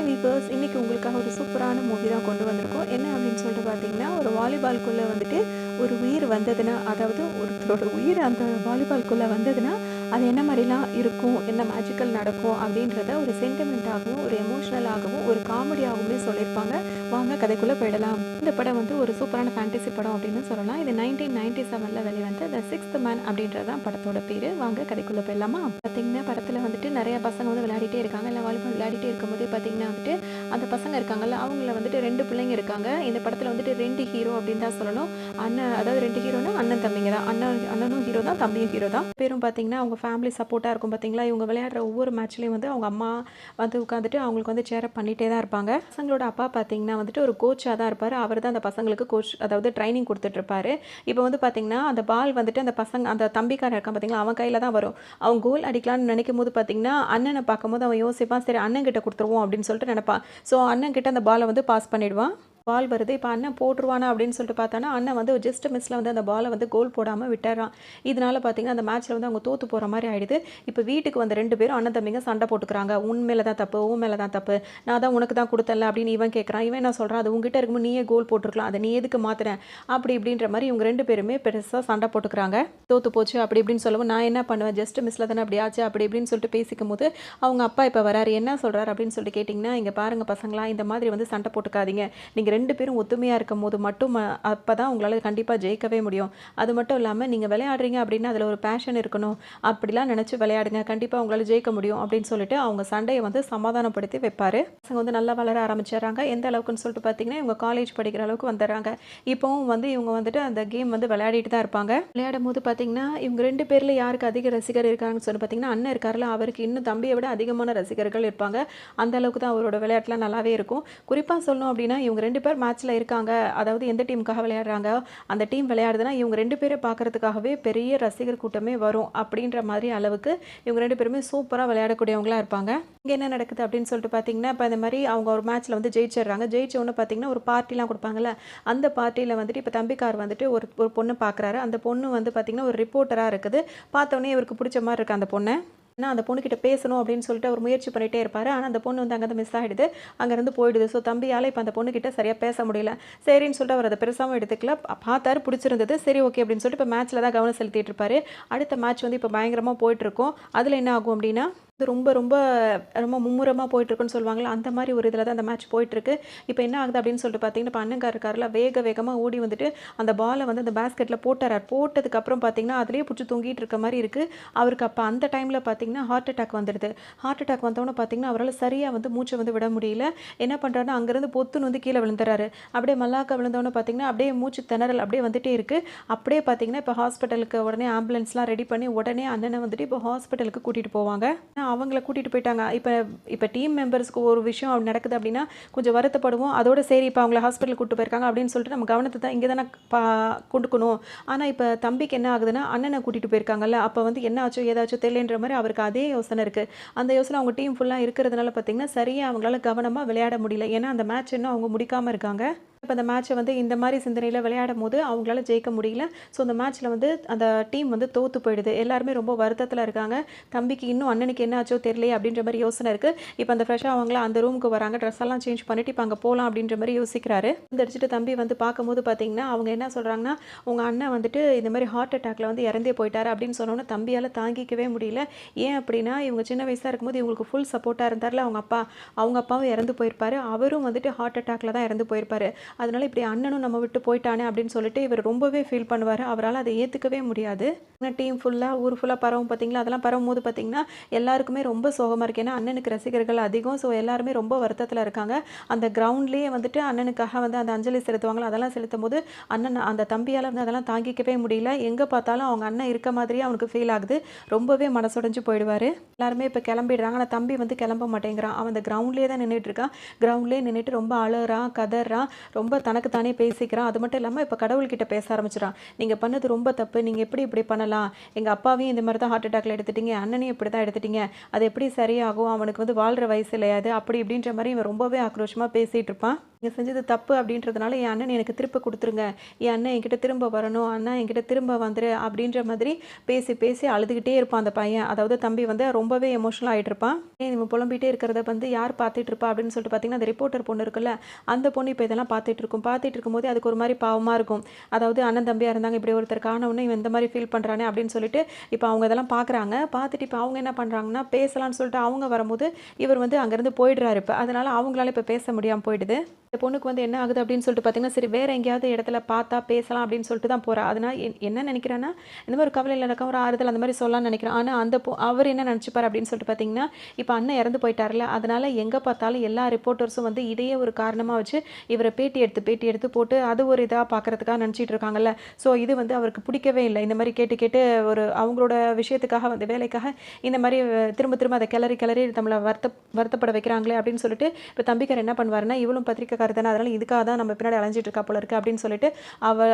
Viewers இன்னைக்கு உங்களுக்காக ஒரு சூப்பரான மூவி தான் கொண்டு வந்திருக்கோம். என்ன அப்படின்னு சொல்லிட்டு பார்த்தீங்கன்னா, ஒரு வாலிபால்குள்ள வந்துட்டு ஒரு உயிர் வந்ததுன்னா, அதாவது ஒருத்தரோட உயிர் அந்த வாலிபால்குள்ள வந்ததுன்னா, அது என்ன மாரிலாம் இருக்கும், என்ன மேஜிக்கல் நடக்கும் அப்படின்றத ஒரு சென்டிமெண்ட்டாகவும், ஒரு எமோஷனலாகவும், ஒரு காமெடியாகவுமே சொல்லியிருப்பாங்க. வாங்க கதைக்குள்ள போயிடலாம். இந்த படம் வந்து ஒரு சூப்பரான ஃபேண்டசி படம் அப்படின்னு சொல்லலாம். இது 1997ல வெளிவந்த த சிக்ஸ்த் மேன் அப்படின்றது தான் படத்தோட பேரு. வாங்க கதைக்குள்ள போயிடலாமா? பார்த்தீங்கன்னா, படத்துல வந்துட்டு நெறைய பசங்க வந்து விளையாடிட்டே இருக்காங்க. இல்ல வாலிபால் விளையாடிட்டே இருக்கும்போது பார்த்தீங்கன்னா வந்துட்டு, அந்த பசங்க இருக்காங்கல்ல, அவங்கள வந்துட்டு 2 பிள்ளைங்க இருக்காங்க. இந்த படத்துல வந்துட்டு 2 ஹீரோ அப்படின்னு தான் சொல்லணும். அதாவது 2 ஹீரோனா அண்ணன் தம்பிங்க தான். அண்ணனும் ஹீரோ தான், தம்பியும் ஹீரோ தான். பேரும் பார்த்தீங்கன்னா, அவங்க ஃபேமிலி சப்போர்ட்டா இருக்கும் பார்த்தீங்களா, இவங்க விளையாடுற ஒவ்வொரு மேட்ச்லயும் வந்து அவங்க அம்மா வந்து உட்காந்துட்டு அவங்களுக்கு வந்து சேரப் பண்ணிட்டே தான் இருப்பாங்க. பசங்களோட அப்பா பார்த்தீங்கன்னா வந்துட்டு ஒரு கோச்சா தான் இருப்பாரு. அவர் தான் அந்த பசங்களுக்கு கோச், அதாவது ட்ரைனிங் குடுத்துட்டு இருப்பாரு. இப்போ வந்து பார்த்தீங்கன்னா, அந்த பால் வந்துட்டு அந்த பசங்க அந்த தம்பிக்காரன் இருக்கான் பார்த்தீங்களா, அவன் கையில தான் வரும். அவன் கோல் அடிக்கலான்னு நினைக்கும்போது பார்த்தீங்கன்னா, அண்ணன பார்க்கும்போது அவன் யோசிப்பான், சரி அண்ணன் கிட்ட குடுத்துருவோம் அப்படின்னு சொல்லிட்டு நினைப்பான். ஸோ அண்ணன் கிட்ட அந்த பால வந்து பாஸ் பண்ணிடுவான். பால் வருது. இப்ப அண்ணன் போட்டுருவானா அப்படின்னு சொல்லிட்டு பார்த்தானா, அண்ணன் வந்து ஜஸ்ட் மிஸ்ல வந்து அந்த பால வந்து கோல் போடாம விட்டுர்றான். இதனால பார்த்தீங்கன்னா, அந்த மேட்ச்ல வந்து அவங்க தோத்து போற மாரி ஆயிடுது. இப்ப வீட்டுக்கு வந்த 2 பேரும் அண்ணன் தம்பிங்க சண்டை போட்டுக்கிறாங்க. உன் மேல தான் தப்பு, உன் மேல தான் தப்பு. நான் தான் உனக்கு தான் குடுத்தேன்ல அப்படின்னு இவன் கேட்கறான். இவன் என்ன சொல்றான், அது உன்கிட்ட இருக்கும்போது நீயே கோல் போட்டுருக்கலாம். அத நீ எதுக்கு மாத்துன? அப்படி இப்படின்ற மாரி இவங்க 2 பேருமே பெருசா சண்டை போட்டுக்கிறாங்க. தோத்து போச்சு அப்படி இப்படின்னு சொல்லவும், நான் என்ன பண்ணுவேன்? ஜஸ்ட் மிஸ்ல தானே அப்படி ஆச்சு அப்படி இப்படின்னு சொல்லிட்டு பேசிக்கும்போது, அவங்க அப்பா இப்ப வராரு. என்ன சொல்றாரு அப்படின்னு சொல்லிட்டு கேட்டிங்கன்னா, இங்க பாருங்க பசங்களா, இந்த மாதிரி வந்து சண்டை போட்டுக்காதீங்க. நீங்க 2 பேரும் ஒத்துமையா இருக்கும்போது மட்டும் அப்பதான் உங்களால கண்டிப்பா ஜெயிக்கவே முடியும். அது மட்டும் இல்லாம நீங்க விளையாடுறீங்க அப்படின்னா அதுல ஒரு பேஷன் இருக்கணும். அப்படிலாம் நினைச்சு விளையாடுங்க. கண்டிப்பா உங்களால ஜெயிக்க முடியும் அப்படின்னு சொல்லிட்டு அவங்க சண்டைய வந்து சமாதானப்படுத்தி வைப்பாரு. பசங்க வந்து நல்லா வளர ஆரம்பிச்சர்றாங்க. எந்த அளவுக்குன்னு சொல்லிட்டு பார்த்தீங்கன்னா, இவங்க காலேஜ் படிக்கிற அளவுக்கு வந்துர்றாங்க. இப்பவும் வந்து இவங்க வந்துட்டு அந்த கேம் வந்து விளையாடிட்டு தான் இருப்பாங்க. விளையாடும்போது பார்த்தீங்கன்னா, இவங்க 2 பேர்ல யாருக்கு அதிக ரசிகர் இருக்காங்கன்னு சொல்லி பார்த்தீங்கன்னா, அண்ணன் இருக்கார்ல, அவருக்கு இன்னும் தம்பிய விட அதிகமான ரசிகர்கள் இருப்பாங்க. அந்த அளவுக்கு தான் அவரோட விளையாட்டுலாம் நல்லாவே இருக்கும். குறிப்பா சொல்லணும் அப்படின்னா, இவங்க 2 பேர் மேட்ச்ல இருக்காங்க. அதாவது எந்த டீமுக்காக விளையாடுறாங்க, அந்த டீம் விளையாடுதுன்னா, இவங்க 2 பேர பார்க்கறதுக்காகவே பெரிய ரசிகர் கூட்டமே வரும். அப்படின்ற மாதிரி அளவுக்கு இவங்க 2 பேருமே சூப்பரா விளையாடக்கூடியவங்களா இருப்பாங்க. இங்க என்ன நடக்குது அப்படின்னு சொல்லிட்டு பார்த்தீங்கன்னா, இப்ப இந்த மாரி அவங்க ஒரு மேட்ச்ல வந்து ஜெயிச்சிடுறாங்க. ஜெயிச்ச உடனே பார்த்தீங்கன்னா, ஒரு பார்ட்டிலாம் குடுப்பாங்கல்ல, அந்த பார்ட்டில வந்துட்டு இப்ப தம்பிக்கார் வந்துட்டு ஒரு ஒரு பொண்ணு பார்க்குறாரு. அந்த பொண்ணு வந்து பார்த்தீங்கன்னா, ஒரு ரிப்போர்ட்டரா இருக்குது. பார்த்தோனே இவருக்கு புடிச்ச மாரி இருக்கு அந்த பொண்ண. ஆனா அந்த பொண்ணுகிட்ட பேசணும் அப்படின்னு சொல்லிட்டு அவர் முயற்சி பண்ணிட்டே இருப்பாரு. ஆனா அந்த பொண்ணு வந்து அங்கருந்து மிஸ் ஆயிடுது. அங்கருந்து போயிடுது. ஸோ தம்பியால இப்ப அந்த பொண்ணுகிட்ட சரியா பேச முடியல. சரின்னு சொல்லிட்டு அவர் அத பெருசாவும் எடுத்துக்கல. பார்த்தாரு, புடிச்சிருந்தது. சரி ஓகே அப்படின்னு சொல்லிட்டு இப்ப மேட்ச்ல தான் கவனம் செலுத்திட்டு இருப்பாரு. அடுத்த மேட்ச் வந்து இப்ப பயங்கரமா போயிட்டுருக்கும். அதுல என்ன ஆகும் அப்படின்னா, ரொம்ப ரொம்ப ரொம்ப மும்முரமா போயிட்டுருக்குன்னு சொல்லுவாங்கல்ல, அந்த மாரி ஒரு இதில தான் அந்த மேட்ச் போயிட்டுருக்கு. இப்ப என்ன ஆகுது அப்படின்னு சொல்லிட்டு பார்த்தீங்கன்னா, இப்ப அண்ணங்கார் இருக்கார்ல, வேக வேகமா ஓடி வந்துட்டு அந்த பால வந்து அந்த பேஸ்கெட்ல போட்டுறார். போட்டதுக்கப்புறம் பார்த்தீங்கன்னா, அதிலேயே புடிச்சு தொங்கிட்டு இருக்க மாரி இருக்கு. அவருக்கு அப்ப அந்த டைம்ல பார்த்தீங்கன்னா, ஹார்ட் அட்டாக் வந்துடுது. ஹார்ட் அட்டாக் வந்தோனே பார்த்தீங்கன்னா, அவரால சரியா வந்து மூச்ச வந்து விட முடியல. என்ன பண்றாருன்னா, அங்கருந்து பொத்துன்னு வந்து கீழ விழுந்துறாரு. அப்படியே மல்லாக்க விழுந்தோனே பார்த்தீங்கன்னா, அப்படியே மூச்சு திணறல் அப்படியே வந்துட்டே இருக்கு. அப்படியே பார்த்தீங்கன்னா, இப்ப ஹாஸ்பிட்டலுக்கு உடனே ஆம்புலன்ஸ்லாம் ரெடி பண்ணி, உடனே அண்ணன வந்துட்டு இப்போ ஹாஸ்பிட்டலுக்கு கூட்டிட்டு போவாங்க. அவங்கள கூட்டிட்டு போயிட்டாங்க. இப்ப இப்ப டீம் மெம்பர்ஸ்க்கு ஒரு விஷயம் அப்படி நடக்குது அப்படின்னா, கொஞ்சம் வருத்தப்படுவோம். அதோட சரி இப்ப அவங்கள ஹாஸ்பிட்டல் கூட்டு போயிருக்காங்க அப்படின்னு சொல்லிட்டு நம்ம கவனத்த தான் இங்க தானே குடுக்கணும். ஆனா இப்ப தம்பிக்கு என்ன ஆகுதுன்னா, அண்ணன கூட்டிட்டு போயிருக்காங்கல்ல, அப்ப வந்து என்ன ஆச்சோ, ஏதாச்சோ தெரியலன்ற மாரி அவருக்கு அதே யோசனை இருக்கு. அந்த யோசனை அவங்க டீம் ஃபுல்லா இருக்கிறதுனால பார்த்தீங்கன்னா, சரியா அவங்களால கவனமா விளையாட முடியல. ஏன்னா அந்த மேட்ச் இன்னும் அவங்க முடிக்காம இருக்காங்க. இப்ப அந்த மேட்ச்ச வந்து இந்த மாரி சிந்தனையில விளையாடும்போது அவங்களால ஜெயிக்க முடியல. ஸோ அந்த மேட்ச்ல வந்து அந்த டீம் வந்து தோத்து போயிடுது. எல்லாருமே ரொம்ப வருத்தத்துல இருக்காங்க. தம்பிக்கு இன்னும் அண்ணனுக்கு என்ன ஆச்சோ தெரியலையே அப்படின்ற மாரி யோசனை இருக்கு. இப்ப அந்த ஃப்ரெஷ்ஷா அவங்களா அந்த ரூமுக்கு வராங்க. ட்ரெஸ் எல்லாம் சேஞ்ச் பண்ணிட்டு இப்ப அங்க போலாம் அப்படின்ற மாரி யோசிக்கிறாரு. எந்திரிச்சுட்டு தம்பி வந்து பார்க்கும்போது பார்த்தீங்கன்னா, அவங்க என்ன சொல்றாங்கன்னா, உங்க அண்ணன் வந்துட்டு இந்த மாரி ஹார்ட் அட்டாக்ல வந்து இறந்தே போயிட்டாரு அப்படின்னு சொன்னோனே தம்பியால தாங்கிக்கவே முடியல. ஏன் அப்படின்னா, இவங்க சின்ன வயசா இருக்கும்போது இவங்களுக்கு ஃபுல் சப்போர்ட்டா இருந்தார்ல அவங்க அப்பா. அவங்க அப்பாவும் இறந்து போயிருப்பாரு. அவரும் வந்துட்டு ஹார்ட் அட்டாக்ல தான் இறந்து போயிருப்பாரு. அதனால இப்படி அண்ணனும் நம்ம விட்டு போயிட்டானே அப்படின்னு சொல்லிட்டு இவர் ரொம்பவே ஃபீல் பண்ணுவாரு. அவரால அத ஏத்துக்கவே முடியாது. டீம் ஃபுல்லா ஊர் ஃபுல்லா பரவும் பார்த்தீங்களா, அதெல்லாம் பரவும்போது பார்த்தீங்கன்னா, எல்லாருக்குமே ரொம்ப சோகமா இருக்கு. ஏன்னா அண்ணனுக்கு ரசிகர்கள் அதிகம். ஸோ எல்லாருமே ரொம்ப வருத்தத்துல இருக்காங்க. அந்த கிரவுண்ட்லயே வந்துட்டு அண்ணனுக்காக வந்து அந்த அஞ்சலி செலுத்துவாங்கல்ல, அதெல்லாம் செலுத்தும்போது அண்ணன் அந்த தம்பியால வந்து அதெல்லாம் தாங்கிக்கவே முடியல. எங்க பார்த்தாலும் அவங்க அண்ணன் இருக்க மாதிரியே அவனுக்கு ஃபீல் ஆகுது. ரொம்பவே மனசுடைஞ்சு போயிடுவாரு. எல்லாருமே இப்ப கிளம்பிடுறாங்க. ஆனா தம்பி வந்து கிளம்ப மாட்டேங்கிறான். அவன் அந்த கிரவுண்ட்லயே தான் நின்னுட்டு இருக்கான். கிரவுண்ட்லயே நின்னுட்டு ரொம்ப அழறான், கதறான். ரொம்ப தனக்கு தானே பேசிக்கிறான். அது மட்டும் இல்லாம இப்ப கடவுள்கிட்ட பேச ஆரம்பிச்சுறான். நீங்க பண்ணது ரொம்ப தப்பு. நீங்க எப்படி இப்படி பண்ணலாம்? எங்க அப்பாவையும் இந்த மாரி தான் ஹார்ட் அட்டாக்ல எடுத்துட்டீங்க. அண்ணனையும் இப்படி தான் எடுத்துட்டீங்க. அது எப்படி சரியாகும்? அவனுக்கு வந்து வாழ்ற வயசு இல்லையா அது? அப்படி இப்படின்ற மாரி இவன் ரொம்பவே ஆக்ரோஷமா பேசிட்டு இருப்பான். நீங்க செஞ்சது தப்பு அப்படின்றதுனால என் அண்ணன் எனக்கு திருப்ப குடுத்துருங்க. என் அண்ணன் என்கிட்ட திரும்ப வரணும். அண்ணா என்கிட்ட திரும்ப வந்துரு அப்படின்ற மாதிரி பேசி, பேசி அழுதுகிட்டே இருப்பான் அந்த பையன். அதாவது தம்பி வந்து ரொம்பவே எமோஷனலா ஆயிட்டுருப்பான். ஏன் இவன் புலம்பிட்டே இருக்கிறத வந்து யார் பார்த்துட்டு இருப்பா அப்படின்னு சொல்லிட்டு பார்த்தீங்கன்னா, அந்த ரிப்போர்ட்டர் பொண்ணு இருக்குல்ல, அந்த பொண்ணு இப்ப இதெல்லாம் பார்த்துட்டு இருக்கும். பார்த்துட்டு இருக்கும்போது அதுக்கு ஒரு மாரி பாவமா இருக்கும். அதாவது அண்ணன் தம்பியா இருந்தாங்க. இப்படி ஒருத்தர் காண உடனே இவன் இந்த மாரி ஃபீல் பண்றானே அப்படின்னு சொல்லிட்டு, இப்ப அவங்க இதெல்லாம் பார்க்குறாங்க. பார்த்துட்டு இப்ப அவங்க என்ன பண்றாங்கன்னா, பேசலான்னு சொல்லிட்டு அவங்க வரும்போது, இவர் வந்து அங்கேருந்து போயிடுறாரு இப்ப. அதனால அவங்களால இப்ப பேச முடியாம போயிடுது. இந்த பொண்ணுக்கு வந்து என்ன ஆகுது அப்படின்னு சொல்லிட்டு பார்த்தீங்கன்னா, சரி வேற எங்கேயாவது இடத்துல பார்த்தா பேசலாம் அப்படின்னு சொல்லிட்டு தான் போறா. அதனால என்ன நினைக்கிறேன்னா, இந்த மாதிரி ஒரு கவலையில இருக்க ஒரு ஆறுதல் அந்த மாதிரி சொல்லலாம்னு நினைக்கிறேன். ஆனா அந்த அவர் என்ன நினைச்சுப்பாரு அப்படின்னு சொல்லிட்டு பார்த்தீங்கன்னா, இப்ப அண்ணன் இறந்து போயிட்டார்ல, அதனால எங்க பார்த்தாலும் எல்லா ரிப்போர்ட்டர்ஸும் வந்து இதையே ஒரு காரணமா வச்சு இவர பேட்டி எடுத்து போட்டு அது ஒரு இதா பார்க்கறதுக்காக நினைச்சிட்டு இருக்காங்கல்ல. ஸோ இது வந்து அவருக்கு பிடிக்கவே இல்ல. இந்த மாதிரி கேட்டு கேட்டு ஒரு அவங்களோட விஷயத்துக்காக வந்து வேலைக்காக இந்த மாதிரி திரும்ப திரும்ப அதை கிளறி கிளறி நம்மள வருத்தப்பட வைக்கிறாங்களே அப்படின்னு சொல்லிட்டு, இப்ப தம்பிக்காரர் என்ன பண்ணுவாருன்னா, இவளும் பத்திரிக்கைக்காரி தானே, அதனால இதுக்காக தான் நம்ம பின்னாடி அலைஞ்சிட்டு இருக்கா போல இருக்கு அப்படின்னு சொல்லிட்டு, அவ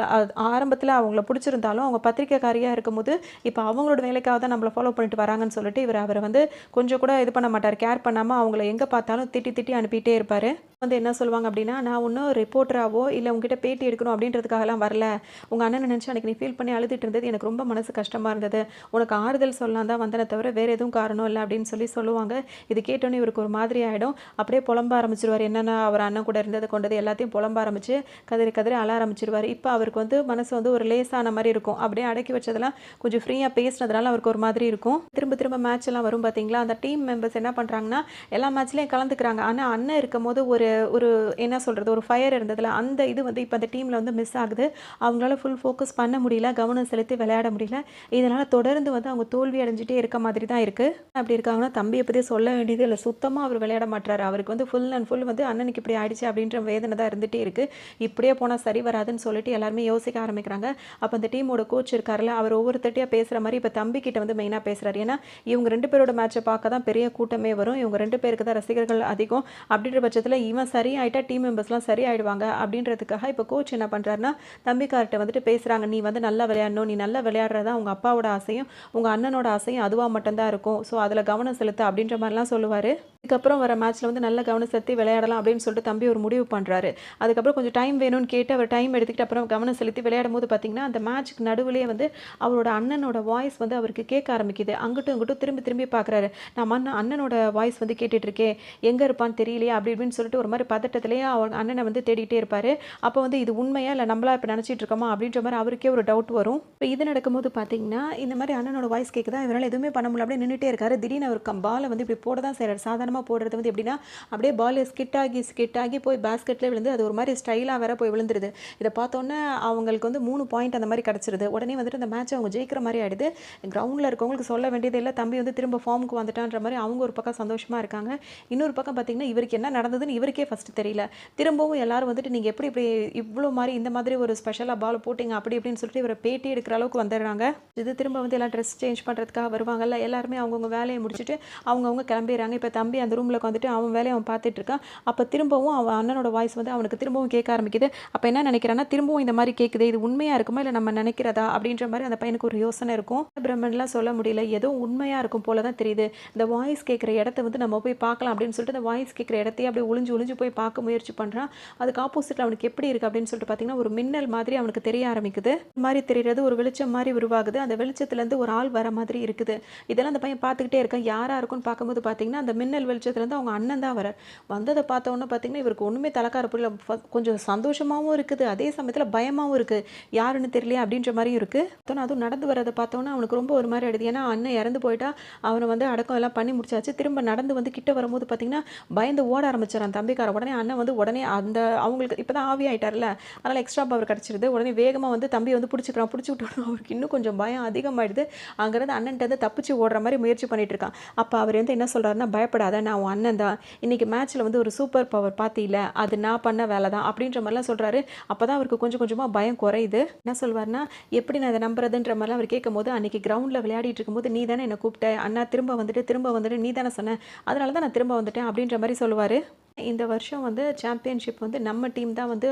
ஆரம்பத்துல அவங்கள பிடிச்சிருந்தாலும் அவங்க பத்திரிக்கைக்காரியா இருக்கும்போது, இப்ப அவங்களோட வேலைக்காக தான் நம்மள ஃபாலோ பண்ணிட்டு வராங்கன்னு சொல்லிட்டு, அவர வந்து கொஞ்சம் கூட இது பண்ண மாட்டாரு. கேர் பண்ணாம அவங்கள எங்க பார்த்தாலும் திட்டி திட்டி அனுப்பிட்டே இருப்பாரு. வந்து என்ன சொல்லுவாங்க அப்படின்னா, நான் ஒன்னும் ரிப்போர்ட்டராவோ இல்ல உங்ககிட்ட பேட்டி எடுக்கணும் அப்படின்றதுக்காகலாம் வரல. உங்க அண்ணனை நினைச்சு அன்னைக்கு நீ ஃபீல் பண்ணி அழுதுட்டு இருந்தது எனக்கு ரொம்ப மனசு கஷ்டமா இருந்தது. உனக்கு ஆறுதல் சொல்லலாம் தான் வந்தனே தவிர வேற எதுவும் காரணம் இல்ல அப்படின்னு சொல்லுவாங்க. இது கேட்டோனே இவருக்கு ஒரு மாதிரி ஆயிடும். அப்படியே புலம்ப ஆரம்பிச்சுருவாரு. என்னன்னா அவர் அண்ணன் கூட இருந்தது கொண்டது எல்லாத்தையும் புலம்ப ஆரம்பிச்சு கதறி கதறி அழ ஆரம்பிச்சுருவாரு. இப்ப அவருக்கு வந்து மனசு வந்து ஒரு லேசான மாதிரி இருக்கும். அப்படியே அடக்கி வச்சதெல்லாம் கொஞ்சம் ஃப்ரீயா பேசினதுனால அவருக்கு ஒரு மாதிரி இருக்கும். திரும்ப திரும்ப மேட்ச் எல்லாம் வரும் பாத்தீங்களா, அந்த டீம் மெம்பர்ஸ் என்ன பண்றாங்கன்னா, எல்லா மேட்ச்லயும் கலந்துக்கிறாங்க. ஆனா அண்ணன் இருக்கும்போது ஒரு ஒரு என்ன சொல்றது, ஒரு ஃபயர் இருந்ததுல அந்த இது வந்து இப்ப அந்த டீம்ல வந்து மிஸ் ஆகுது. அவங்களால ஃபுல் ஃபோக்கஸ் பண்ண முடியல, கவனம் செலுத்தி விளையாட முடியல. இதனால தொடர்ந்து வந்து அவங்க தோல்வி அடைஞ்சிட்டே இருக்க மாதிரி தான் இருக்கு. அப்படி இருக்காங்கன்னா தம்பியை பத்தி சொல்ல வேண்டியது இல்லை. சுத்தமா அவர் விளையாட மாட்டாரு. அவருக்கு வந்து ஃபுல் அண்ட் ஃபுல் வந்து அண்ணனுக்கு இப்படி ஆயிடுச்சு அப்படின்ற வேதனை தான் இருந்துட்டே இருக்கு. இப்படியே போனா சரி வராதுன்னு சொல்லிட்டு எல்லாருமே யோசிக்க ஆரம்பிக்கிறாங்க. அப்ப அந்த டீமோட கோச் இருக்காருல்ல, அவர் ஒவ்வொருத்தட்டியா பேசுற மாதிரி இப்ப தம்பி கிட்ட வந்து மெயினா பேசுறாரு. ஏன்னா இவங்க 2 பேரோட மேட்சை பார்க்க தான் பெரிய கூட்டமே வரும். இவங்க 2 பேருக்கு தான் ரசிகர்கள் அதிகம். அப்படின்ற பட்சத்துல இவன் சரியாயிட்டா டீம் மெம்பர்ஸ்லாம் சரியாயிடுவாங்க அப்படின்றதுக்காக இப்ப கோச் என்ன பண்றாருன்னா, தம்பிக்கார்ட்ட வந்துட்டு பேசுறாங்க. நீ வந்து நல்லா விளையாடணும். நீ நல்லா விளையாடுறதா உங்க அப்பாவோட ஆசையும் உங்க அண்ணனோட ஆசையும் அதுவா மட்டும்தான் இருக்கும். ஸோ அதுல கவனம் செலுத்து அப்படின்ற மாதிரிலாம் சொல்லுவாரு. இதுக்கப்புறம் வர மேட்ச்ல வந்து நல்ல கவனம் செலுத்தி விளையாடலாம் அப்படின்னு சொல்லிட்டு தம்பி ஒரு முடிவு பண்றாரு. அதுக்கப்புறம் கொஞ்சம் டைம் வேணும்னு கேட்டு அவர் டைம் எடுத்துக்கிட்டு அப்புறம் கவனம் செலுத்தி விளையாடும் போது பார்த்தீங்கன்னா, அந்த மேட்ச்க்கு நடுவுலயே வந்து அவரோட அண்ணனோட வாய்ஸ் வந்து அவருக்கு கேட்க ஆரம்பிக்குது. அங்கிட்டும் இங்கிட்டும் திரும்பி திரும்பி பார்க்குறாரு. நம்ம அண்ணனோட வாய்ஸ் வந்து கேட்டுட்டு இருக்கே, எங்க இருப்பான்னு தெரியலையே அப்படி இப்படின்னு சொல்லிட்டு ஒரு மாதிரி பதட்டத்திலேயே அவங்க அண்ணனை வந்து தேடிட்டே இருப்பாரு. அப்போ வந்து இது உண்மையா இல்லை நம்மளா இப்போ நினச்சிட்டு இருக்கோமா அப்படின்ற மாதிரி அவருக்கே ஒரு டவுட் வரும். இப்போ இது நடக்கும்போது பார்த்தீங்கன்னா, இந்த மாதிரி அண்ணனோட வாய்ஸ் கேட்குதா, இவரால் எதுவுமே பண்ண முடியல அப்படியே நின்றுட்டே இருக்காரு. திடீர்னு அவர் பாலை வந்து இப்படி போட தான் செய்கிறார். சாதாரணமாக போடுறது வந்து எப்படின்னா, அப்படியே பால் ஸ்கிட் ஆகி போய் பேஸ்கெட்லேயே விழுந்து அது ஒரு மாதிரி ஸ்டைலாக வேற போய் விழுந்துருது. இதை பார்த்தோன்னே அவங்களுக்கு வந்து 3 பாயிண்ட் அந்த மாதிரி கிடச்சிருது. உடனே வந்துட்டு அந்த மேட்ச் அவங்க ஜெயிக்கிற மாதிரி ஆயிடுது. கிரவுண்டில் இருக்கவங்களுக்கு சொல்ல வேண்டியது இல்லை, தம்பி வந்து திரும்ப ஃபார்முக்கு வந்துட்டான்ற மாதிரி அவங்க ஒரு பக்கம் சந்தோஷமாக இருக்காங்க. இன்னொரு பக்கம் பார்த்தீங்கன்னா, இவருக்கு என்ன நடந்ததுன்னு இவருக்கே ஃபஸ்ட்டு தெரியல. திரும்பவும் எல்லாரும் வந்துட்டு நீங்கள் எப்படி இப்படி இவ்வளோ மாதிரி இந்த மாதிரி ஒரு ஸ்பெஷலாக பால் போட்டிங்க அப்படி இப்படின்னு சொல்லிட்டு இவரை பேட்டி எடுக்கிற அளவுக்கு வந்துடுறாங்க. இது திரும்ப வந்து எல்லாம் ட்ரெஸ் சேஞ்ச் பண்ணுறதுக்காக வருவாங்கல்ல, எல்லாருமே அவங்கவுங்க வேலையை முடிச்சுட்டு அவங்கவுங்க கிளம்பிடுறாங்க. இப்போ தம்பி அந்த ரூமில் வந்துட்டு அவன் வேலையை அவன் பார்த்துட்டு இருக்கான். அப்போ திரும்பவும் அவன் அண்ணனோட வாய்ஸ் வந்து அவனுக்கு திரும்பவும் கேட்க ஆரம்பிக்குது. அப்போ என்ன நினைக்கிறான்னா, திரும்பவும் இந்த மாதிரி கேட்குது, இது உண்மையாக இருக்குமா இல்லை நம்ம நினைக்கிறதா அப்படின்ற மாதிரி அந்த பையனுக்கு ஒரு யோசனை இருக்கும். பிரம்மன்லாம் சொல்ல முடியல, ஏதோ உண்மையாக இருக்கும் போல தான் தெரியுது. இந்த வாய்ஸ் கேட்குற இடத்த வந்து நம்ம போய் பார்க்கலாம் அப்படின்னு சொல்லிட்டு அந்த வாய்ஸ் கேட்குற இடத்தையே அப்படியே ஒளிஞ்சு போய் பார்க்க முயற்சி பண்ணுறான். அதுக்கு ஆப்போசிட்டில் அவனுக்கு எப்படி இருக்குது அப்படின்னு சொல்லிட்டு பார்த்தீங்கன்னா, ஒரு மின்னல் மாதிரி அவனுக்கு தெரிய ஆரம்பிக்குது. இந்த மாதிரி தெரிகிறது ஒரு வெளிச்சம் மாதிரி உருவாகுது. அந்த வெளிச்சத்துலேருந்து ஒரு ஆள் வர மாதிரி இருக்குது. இதெல்லாம் அந்த பையன் பார்த்துக்கிட்டே இருக்கான். யாராக இருக்குன்னு பார்க்கும்போது பார்த்தீங்கன்னா, அந்த மின்னல் வெளிச்சத்துலேருந்து அவங்க அண்ணன் தான் வர வந்ததை பார்த்தோன்னே பார்த்தீங்கன்னா, இவருக்கு ஒன்றுமே தலைக்கார புரியல. கொஞ்சம் சந்தோஷமாகவும் இருக்குது, அதே சமயத்தில் பயமாகவும் இருக்குது. யாருன்னு தெரியலையே அப்படின்ற மாதிரியும் இருக்குது. அதுவும் நடந்து வரதை பார்த்தோன்னா அவனுக்கு ரொம்ப ஒரு மாதிரி ஆயிடுது. ஏன்னா அண்ணன் இறந்து போயிட்டா அவனை வந்து அடக்கம் எல்லாம் பண்ணி முடிச்சாச்சு. திரும்ப நடந்து வந்து கிட்ட வரும்போது பார்த்தீங்கன்னா, பயந்து ஓட ஆரம்பிச்சிடறான் தம்பிக்கார. உடனே அண்ணன் வந்து உடனே அந்த அவங்களுக்கு இப்போ தான் ஆவி ஆயிட்டார்ல, அதனால் எக்ஸ்ட்ரா பவர் கிடச்சிருது. உடனே வேகமாக வந்து தம்பி வந்து பிடிச்சிக்கிறான். பிடிச்சி விட்டோன்னா அவருக்கு இன்னும் கொஞ்சம் பயம் அதிகமாகிடுது. அங்கேருந்து அண்ணன்ட்டு வந்து தப்பிச்சு ஓடுற மாதிரி முயற்சி பண்ணிட்டு இருக்கான். அப்போ அவர் வந்து என்ன சொல்கிறாருன்னா, பயப்படாத, நான் உன் அண்ணன் தான், இன்னைக்கு மேட்ச்சில் வந்து ஒரு சூப்பர் பவர் பார்த்தில, அது நான் பண்ண வேலை தான் அப்படின்ற மாதிரிலாம் சொல்கிறாரு. அப்போ தான் அவருக்கு கொஞ்சம் கொஞ்சமாக பயம் குறையுது. என்ன சொல்வார்னா, எப்படி நான் இதை நம்புறதுன்ற மாதிரிலாம் அவர் கேட்கும்போது, அன்றைக்கி கிரவுண்டில் விளையாடிட்டு இருக்கும்போது நீ தானே என்னை கூப்பிட்ட, அண்ணா திரும்ப வந்துட்டு நீ தானே சொன்ன, அதனால தான் நான் திரும்ப வந்துட்டேன் அப்படின்ற மாதிரி சொல்லுவார். இந்த வருஷம் வந்து சாம்பியன்ஷிப் வந்து நம்ம டீம் தான் வந்து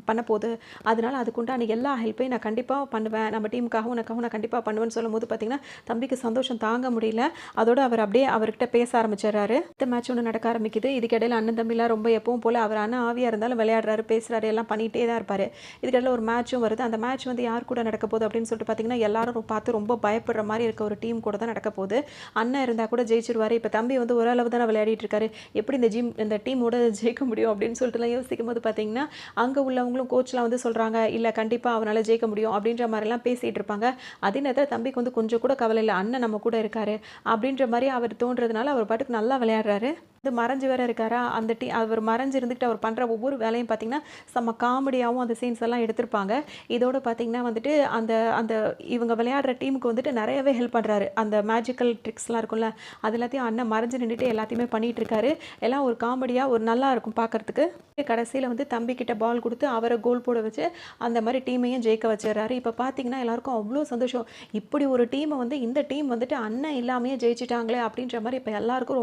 பண்ண போகுது. அதனால அதுக்குண்டான எல்லா ஹெல்ப்பையும் நான் கண்டிப்பா பண்ணுவேன். நம்ம டீமுக்காகவும் உனக்காகவும் நான் கண்டிப்பா பண்ணுவேன்னு சொல்லும்போது பார்த்தீங்கன்னா, தம்பிக்கு சந்தோஷம் தாங்க முடியல. அதோட அவர் அப்படியே அவர்கிட்ட பேச ஆரம்பிச்சுடுறாரு. அடுத்த மேட்ச் ஒண்ணு நடக்க ஆரம்பிக்குது. இதுக்கிடையில அண்ணன் தம்பிலாம் ரொம்ப எப்பவும் போல அவர் அண்ணன் ஆவியா இருந்தாலும் விளையாடுறாரு, பேசுறாரு, எல்லாம் பண்ணிட்டே தான் இருப்பாரு. இதுக்கிடையில ஒரு மேட்சும் வருது. அந்த மேட்ச் வந்து யார் கூட நடக்க போகுது அப்படின்னு சொல்லிட்டு பார்த்தீங்கன்னா, எல்லாரும் பார்த்து ரொம்ப பயப்படுற மாரி இருக்க ஒரு டீம் கூட தான் நடக்க போகுது. அண்ணன் இருந்தா கூட ஜெயிச்சிருவாரு. இப்ப தம்பி வந்து ஓரளவு தானே விளையாடிட்டு இருக்காரு. எப்படி இந்த டீமோட ஜெயிக்க முடியும் அப்படின்னு சொல்லிட்டுலாம் யோசிக்கும்போது பார்த்தீங்கன்னா, அங்க உள்ளவங்களும் கோச்லாம் வந்து சொல்றாங்க, "இல்ல கண்டிப்பா அவனால ஜெயிக்க முடியும்." அப்படின்ற மாரிலாம் பேசிட்டு இருப்பாங்க. அதே நேரத்துல தம்பிக்கு வந்து கொஞ்சம் கூட கவலை இல்ல. அண்ணன் நம்ம கூட இருக்காரு அப்படின்ற மாரி அவர் தோன்றதுனால அவர் பாட்டுக்கு நல்லா விளையாடுறாரு. வந்து மறைஞ்சு வேற இருக்காரா, அந்த அவர் மறைஞ்சு இருந்துகிட்டு அவர் பண்ற ஒவ்வொரு வேலையும் பார்த்தீங்கன்னா, செம்ம காமெடியாவும் அந்த சீன்ஸ் எல்லாம் எடுத்திருப்பாங்க. இதோட பார்த்தீங்கன்னா வந்துட்டு, அந்த அந்த இவங்க விளையாடுற டீமுக்கு வந்துட்டு நெறையவே ஹெல்ப் பண்றாரு. அந்த மேஜிக்கல் ட்ரிக்ஸ்லாம் இருக்கும்ல, அது எல்லாத்தையும் அண்ணன் மறைஞ்சு நின்னுட்டு எல்லாத்தையுமே பண்ணிட்டு இருக்காரு. எல்லாம் ஒரு காமெடியா ஒரு நல்லா இருக்கும் பார்க்கறதுக்கு. கடைசியில வந்து தம்பி கிட்ட பால் குடுத்து அவர கோல் போட வச்சு, அந்த மாரி டீமையும் ஜெயிக்க வச்சுர்றாரு. இப்ப பார்த்தீங்கன்னா, எல்லாருக்கும் அவ்ளோ சந்தோஷம். இப்படி ஒரு டீம வந்து இந்த டீம் வந்துட்டு அண்ணன் இல்லாமயே ஜெயிச்சுட்டாங்களே அப்படின்ற மாரி இப்ப எல்லாருக்கும்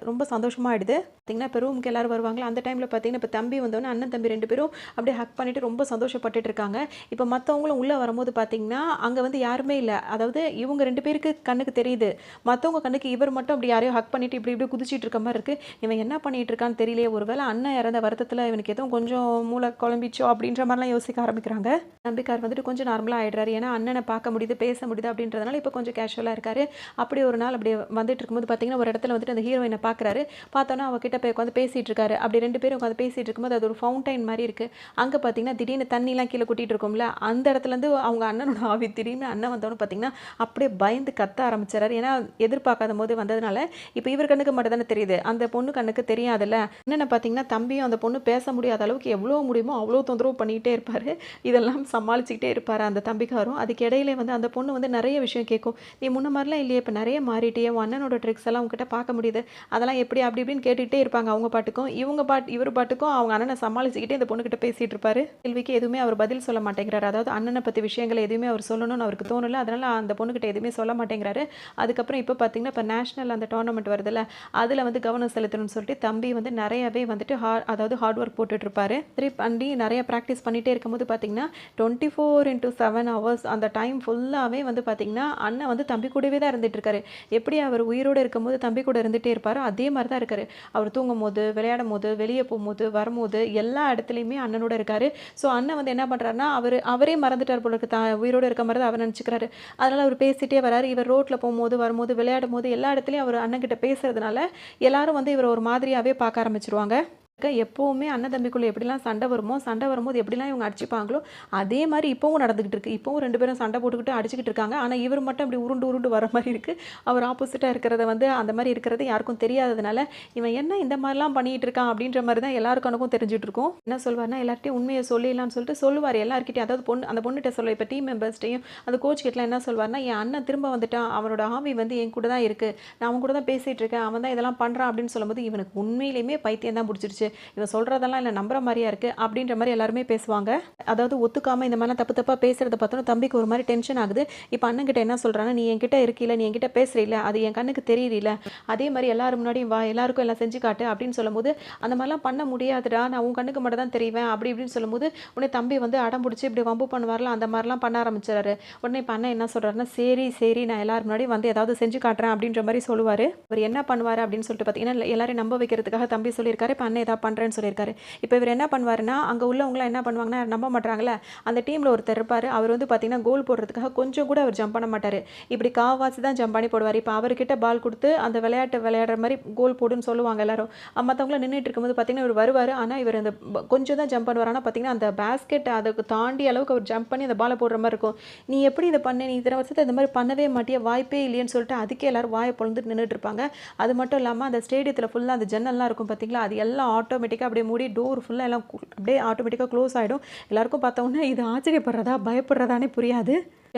ரொம்ப சந்தோஷமாயிடுது. பார்த்தீங்கன்னா, இப்ப ரூமுக்கு எல்லாரும் வருவாங்கல்ல, அந்த டைம்ல பார்த்தீங்கன்னா, இப்ப தம்பி வந்தோனே அண்ணன், தம்பி 2 பேரும் அப்படியே ஹக் பண்ணிட்டு ரொம்ப சந்தோஷப்பட்டுட்டு இருக்காங்க. இப்ப மத்தவங்களும் உள்ள வரும்போது பார்த்தீங்கன்னா, அங்க வந்து யாருமே இல்ல. அதாவது இவங்க 2 பேருக்கு கண்ணுக்கு தெரியுது. மத்தவங்க கண்ணுக்கு இவர் மட்டும் அப்படி யாரையோ ஹக் பண்ணிட்டு இப்படி இப்படி குதிச்சிட்டு இருக்க மாரி இருக்கு. இவன் என்ன பண்ணிட்டு இருக்கான்னு தெரியலையே! ஒருவேள அண்ணன் இறந்த வருத்தத்துல இவனுக்கு எதுவும் கொஞ்சம் மூளை குழம்பிச்சோ அப்படின்ற மாரிலாம் யோசிக்க ஆரம்பிக்கிறாங்க. தம்பிக்கார் வந்துட்டு கொஞ்சம் நார்மலா ஆயிடுறாரு. ஏன்னா அண்ணன பார்க்க முடியுது, பேச முடியுது அப்படின்றதுனால இப்ப கொஞ்சம் கேஷுவலா இருக்காரு. அப்படி ஒரு நாள் அப்படியே வந்துட்டு இருக்கும்போது பார்த்தீங்கன்னா, ஒரு இடத்துல வந்துட்டு அந்த ஹீரோயின பார்க்குறாரு. பார்த்தோன்னா அவ கிட்ட போய் உட்காந்து பேசிட்டு இருக்காரு. அப்படி 2 பேரும் உட்காந்து பேசிட்டு இருக்கும்போது அது ஒரு ஃபவுண்டைன் மாரி இருக்கு. அங்க பார்த்தீங்கன்னா, திடீர்னு தண்ணிலாம் கீழ கொட்டிட்டு இருக்கும்ல, அந்த இடத்துலேருந்து அவங்க அண்ணனோட ஆவி திடீர்னு அண்ணன் வந்தோனே பார்த்தீங்கன்னா, அப்படியே பயந்து கத்த ஆரம்பிச்சுறாரு. ஏன்னா எதிர்பார்க்காதபோது வந்ததுனால, இப்ப இவர் கண்ணுக்கு மட்டும் தானே தெரியுது. அந்த பொண்ணு கண்ணுக்கு தெரியாதுல்ல. என்னன்னு பார்த்தீங்கன்னா, தம்பியும் அந்த பொண்ணு பேச முடியாத அளவுக்கு எவ்வளோ முடியுமோ அவ்வளோ தொந்தரவு பண்ணிக்கிட்டே இருப்பாரு. இதெல்லாம் சமாளிச்சுக்கிட்டே இருப்பாரு அந்த தம்பிக்காரும். அதுக்கு இடையிலே வந்து அந்த பொண்ணு வந்து நெறைய விஷயம் கேட்கும். "நீ முன்ன மாரிலாம் இல்லையே, இப்ப நெறைய மாறிட்டியே. உன் அண்ணனோட ட்ரிக்ஸ் எல்லாம் உன்கிட்ட பார்க்க முடியுது. அதெல்லாம் எப்படி?" அப்படி இப்படின்னு கேட்டுக்கிட்டே இருப்பாங்க அவங்க பாட்டுக்கும். இவர் பாட்டுக்கும் அவங்க அண்ணன சமாளிச்சுக்கிட்டே இந்த பொண்ணுகிட்ட பேசிட்டு இருப்பாரு. கேள்விக்கு எதுவுமே அவர் பதில் சொல்ல மாட்டேங்கிறாரு. அதாவது அண்ணன பத்தி விஷயங்கள் எதுவுமே அவர் சொல்லணும்னு அவருக்கு தோணல. அதனால அந்த பொண்ணுகிட்ட எதுவுமே சொல்ல மாட்டேங்கிறாரு. அதுக்கப்புறம் இப்ப பார்த்தீங்கன்னா, இப்ப நேஷனல் அந்த டோர்னமெண்ட் வருதுல்ல, அதுல வந்து கவனம் செலுத்தணும்னு சொல்லிட்டு தம்பி வந்து நெறையவே வந்துட்டு அதாவது ஹார்ட் ஒர்க் போட்டுட்டு இருப்பாரு. சரி பண்ணி நெறைய பிராக்டிஸ் பண்ணிட்டே இருக்கும்போது பார்த்தீங்கன்னா, 24/7 ஹவர்ஸ் அந்த டைம் ஃபுல்லாவே வந்து பார்த்தீங்கன்னா, அண்ணன் வந்து தம்பி கூடவே தான் இருந்துட்டு இருக்காரு. எப்படி அவர் உயிரோட இருக்கும்போது தம்பி கூட இருந்துட்டே இருப்பாரோ, அதே மாரி தான் இருக்காரு. அவர் தூங்கும்போது, விளையாடும்போது, வெளிய போம்போது, வரும்போது எல்லா இடத்துலயுமே அண்ணனோட இருக்காரு. ஸோ அண்ணன் வந்து என்ன பண்றாருன்னா, அவரே மறந்துட்டார் போல இருக்கு. உயிரோட இருக்க மாரி தான் அவர் நெனச்சுக்கிறாரு. அதனால அவர் பேசிட்டே வராரு. இவர் ரோட்ல போம்போது, வரும்போது, விளையாடும்போது எல்லா இடத்துலயும் அவர் அண்ணன்கிட்ட பேசுறதுனால, எல்லாரும் வந்து இவர ஒரு மாதிரியாவே பார்க்க ஆரம்பிச்சுருவாங்க. எப்பவுமே அண்ணன் தம்பிக்குள்ள எப்படிலாம் சண்டை வருமோ, சண்டை வரும்போது எப்படிலாம் இவங்க அடிச்சுப்பாங்களோ, அதே மாரி இப்பவும் நடந்துகிட்டு இருக்கு. இப்பவும் 2 பேரும் சண்டை போட்டுக்கிட்டு அடிச்சுக்கிட்டு இருக்காங்க. ஆனா, இவர் மட்டும் அப்படி உருண்டு உருண்டு வர மாரி இருக்கு. அவர் ஆப்போசிட்டா இருக்கிறத வந்து அந்த மாரி இருக்கிறது யாருக்கும் தெரியாததுனால, இவன் என்ன இந்த மாரிலாம் பண்ணிட்டு இருக்கான் அப்படின்ற மாரி தான் எல்லார் கண்ணுக்கும் தெரிஞ்சுட்டு இருக்கும். என்ன சொல்வாருன்னா, எல்லார்ட்டயும் உண்மைய சொல்லிடலாம்னு சொல்லிட்டு சொல்லுவாரு எல்லார்கிட்டயும். அதாவது அந்த பொண்ணுட்ட சொல்ல இப்ப டீம் மெம்பர்ஸ்ட்டயும் அந்த கோச் கிட்டலாம் என்ன சொல்வாருன்னா, "என் அண்ணன் திரும்ப வந்துட்டான். அவனோட ஆவி வந்து என் கூட தான் இருக்கு. நான் அவன் கூட தான் பேசிட்டு இருக்கேன். அவன் தான் இதெல்லாம் பண்றான்" அப்படின்னு சொல்லும்போது, இவனுக்கு உண்மையிலேயுமே பைத்தியம் தான் புடிச்சிருச்சு. இவன் சொல்றதெல்லாம் இல்ல நம்புற மாரியா இருக்கு அப்படின்ற மாரி எல்லாருமே பேசுவாங்க. அதாவது ஒத்துக்காம இந்த மாதிரிலாம் தப்பு தப்பா பேசுறத பார்த்தோன்னா தம்பிக்கு ஒரு மாரி டென்ஷன் ஆகுது. இப்ப அண்ணன் கிட்ட என்ன சொல்றான்னா, "நீ என்கிட்ட இருக்கீல, நீ என்கிட்ட பேசுறீல, அது என் கண்ணுக்கு தெரியுதுல. அதே மாரி எல்லாரும் முன்னாடியும் வா, எல்லாருக்கும் எல்லாம் செஞ்சு காட்டு" அப்படின்னு சொல்லும்போது, "அந்த மாரிலாம் பண்ண முடியாதுடா. நான் உன் கண்ணுக்கு மட்டும் தான் தெரிவேன்" அப்படி இப்படின்னு சொல்லும்போது, உடனே தம்பி வந்து அடம் புடிச்சு இப்படி வம்பு பண்ணுவார்ல, அந்த மாரிலாம் பண்ண ஆரம்பிச்சுறாரு. உடனே இப்ப அண்ணன் என்ன சொல்றாருன்னா, "சரி, சரி நான் எல்லாரும் முன்னாடியும் வந்து ஏதாவது செஞ்சு காட்டுறேன்" அப்படின்ற மாரி சொல்லுவாரு. அவர் என்ன பண்ணுவாரு அப்படின்னு சொல்லிட்டு பார்த்தீங்கன்னா, எல்லாரையும் நம்ப வைக்கிறதுக்காக தம்பி சொல்லியிருக்காரு. இப்ப அண்ணன் ஏதாவது பண்றேன்னு சொல்லியிருக்காரு. இப்ப இவர் என்ன பண்ணுவாருன்னா, அங்க உள்ளவங்கலாம் என்ன பண்ணுவாங்கன்னா, நம்ப மாட்றாங்கல்ல, அந்த டீம்ல ஒருத்தர் இருப்பாரு. அவர் வந்து பார்த்தீங்கன்னா, கோல் போடுறதுக்காக கொஞ்சம் கூட அவர் ஜம்ப் பண்ண மாட்டாரு. இப்படி காவாசி தான் ஜம்ப் பண்ணி போடுவாரு. இப்ப அவர்கிட்ட பால் குடுத்து, அந்த விளையாட்டு விளையாடுற மாரி கோல் போடுன்னு சொல்லுவாங்க எல்லாரும். மத்தவங்கலாம் நின்னுட்டு இருக்கும்போது பார்த்தீங்கன்னா, இவர் வருவாரு. ஆனா, இவர் அந்த கொஞ்சம் தான் ஜம்ப் பண்ணுவாரு. ஆனா பார்த்தீங்கன்னா, அந்த பாஸ்கெட் அதுக்கு தாண்டி அளவுக்கு அவர் ஜம்ப் பண்ணி அந்த பால போடுற மாரி இருக்கும். "நீ எப்படி இத பண்ண? நீ இத்தன வருஷத்துல இந்த மாரி பண்ணவே மாட்டியா? வாய்ப்பே இல்லையேன்னு" சொல்லிட்டு அதுக்கே எல்லாரும் வாய பொளந்துட்டு நின்னுட்டு இருப்பாங்க. அது மட்டும் இல்லாம, அந்த ஸ்டேடியத்துல ஃபுல்லா அந்த ஜன்னல்லாம் இருக்கும் பார்த்தீங்களா, அது எல்லாம் ஆட்டோமேட்டிக்கா அப்படியே மூடி டோர் ஃபுல்லா எல்லாம் அப்படியே ஆட்டோமேட்டிக்கா க்ளோஸ் ஆயிடும். எல்லாருக்கும் பார்த்தோன்னே இது ஆச்சரியப்படுறதா, பயப்படுறதான்னே புரியாது.